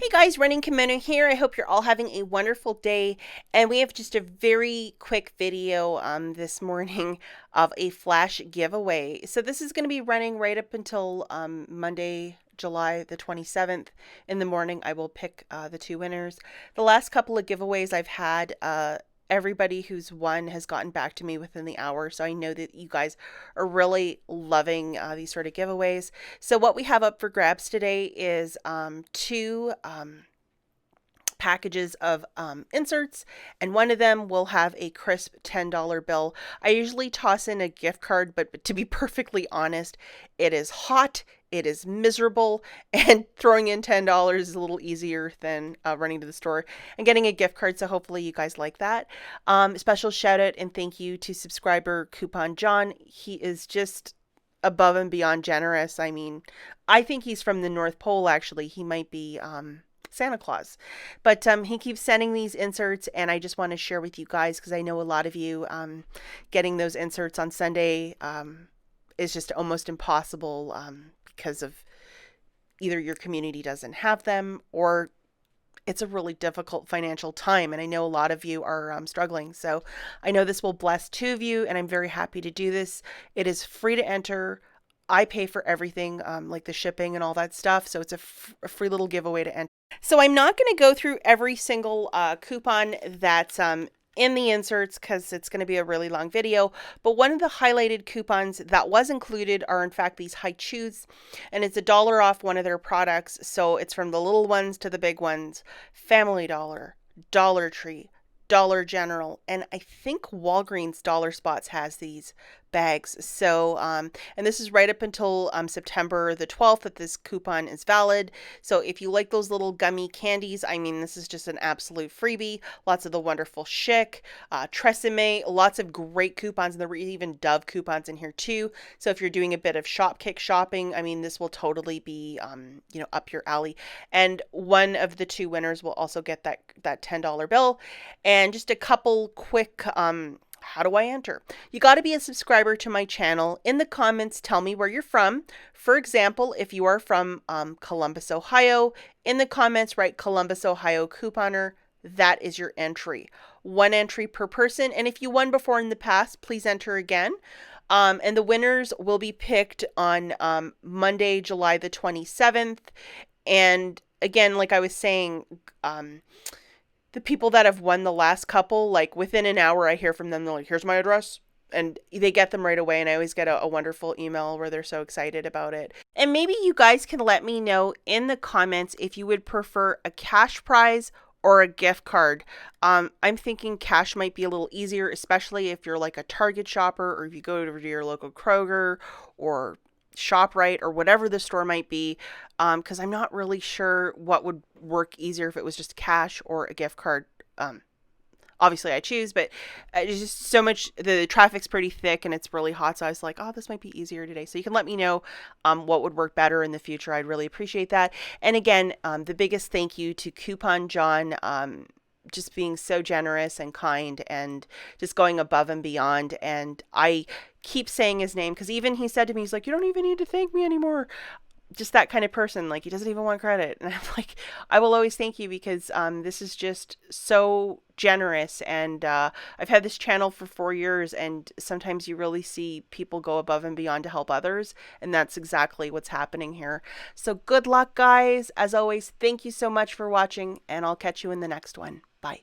Hey guys, Running Kimono here. I hope you're all having a wonderful day. And we have just a very quick video this morning of a flash giveaway. So this is going to be running right up until Monday, July the 27th in the morning. I will pick the two winners. The last couple of giveaways I've had, everybody who's won has gotten back to me within the hour. So I know that you guys are really loving these sort of giveaways. So what we have up for grabs today is two packages of inserts, and one of them will have a crisp $10 bill. I usually toss in a gift card, but to be perfectly honest, it is hot, it is miserable, and throwing in $10 is a little easier than running to the store and getting a gift card, so hopefully you guys like that. Special shout out and thank you to subscriber Coupon John. He is just above and beyond generous. I mean, I think he's from the North Pole, actually. He might be Santa Claus. But he keeps sending these inserts, and I just want to share with you guys because I know a lot of you getting those inserts on Sunday is just almost impossible because of either your community doesn't have them or it's a really difficult financial time, and I know a lot of you are struggling. So I know this will bless two of you, and I'm very happy to do this. It is free to enter. I pay for everything, like the shipping and all that stuff. So it's a free little giveaway to enter. So I'm not going to go through every single coupon that's in the inserts because it's going to be a really long video. But one of the highlighted coupons that was included are in fact these high chews, and it's $1 off one of their products. So it's from the little ones to the big ones: Family Dollar, Dollar Tree, Dollar General, and I think Walgreens Dollar Spots has these bags. So and this is right up until September the 12th that this coupon is valid. So if you like those little gummy candies, I mean, this is just an absolute freebie. Lots of the wonderful Chic, Tresemme, lots of great coupons, and there were even Dove coupons in here too. So if you're doing a bit of Shopkick shopping, I mean, this will totally be up your alley. And one of the two winners will also get that $10 bill. And just a couple quick how do I enter? You got to be a subscriber to my channel. In the comments, tell me where you're from. For example, if you are from Columbus, Ohio, in the comments, write Columbus, Ohio couponer. That is your entry. One entry per person. And if you won before in the past, please enter again. And the winners will be picked on Monday, July the 27th. And again, like I was saying, the people that have won the last couple, like within an hour, I hear from them. They're like, here's my address. And they get them right away. And I always get a wonderful email where they're so excited about it. And maybe you guys can let me know in the comments if you would prefer a cash prize or a gift card. I'm thinking cash might be a little easier, especially if you're like a Target shopper, or if you go to your local Kroger or ShopRite or whatever the store might be, because I'm not really sure what would work easier if it was just cash or a gift card. Obviously I choose, but it's just so much, the traffic's pretty thick and it's really hot, so I was like, oh, this might be easier today. So you can let me know what would work better in the future. I'd really appreciate that. And again, the biggest thank you to Coupon John, just being so generous and kind and just going above and beyond. And I keep saying his name because even he said to me, he's like, you don't even need to thank me anymore. Just that kind of person. Like, he doesn't even want credit. And I'm like, I will always thank you because this is just so generous. And I've had this channel for 4 years, and sometimes you really see people go above and beyond to help others. And that's exactly what's happening here. So good luck, guys. As always, thank you so much for watching, and I'll catch you in the next one. Bye.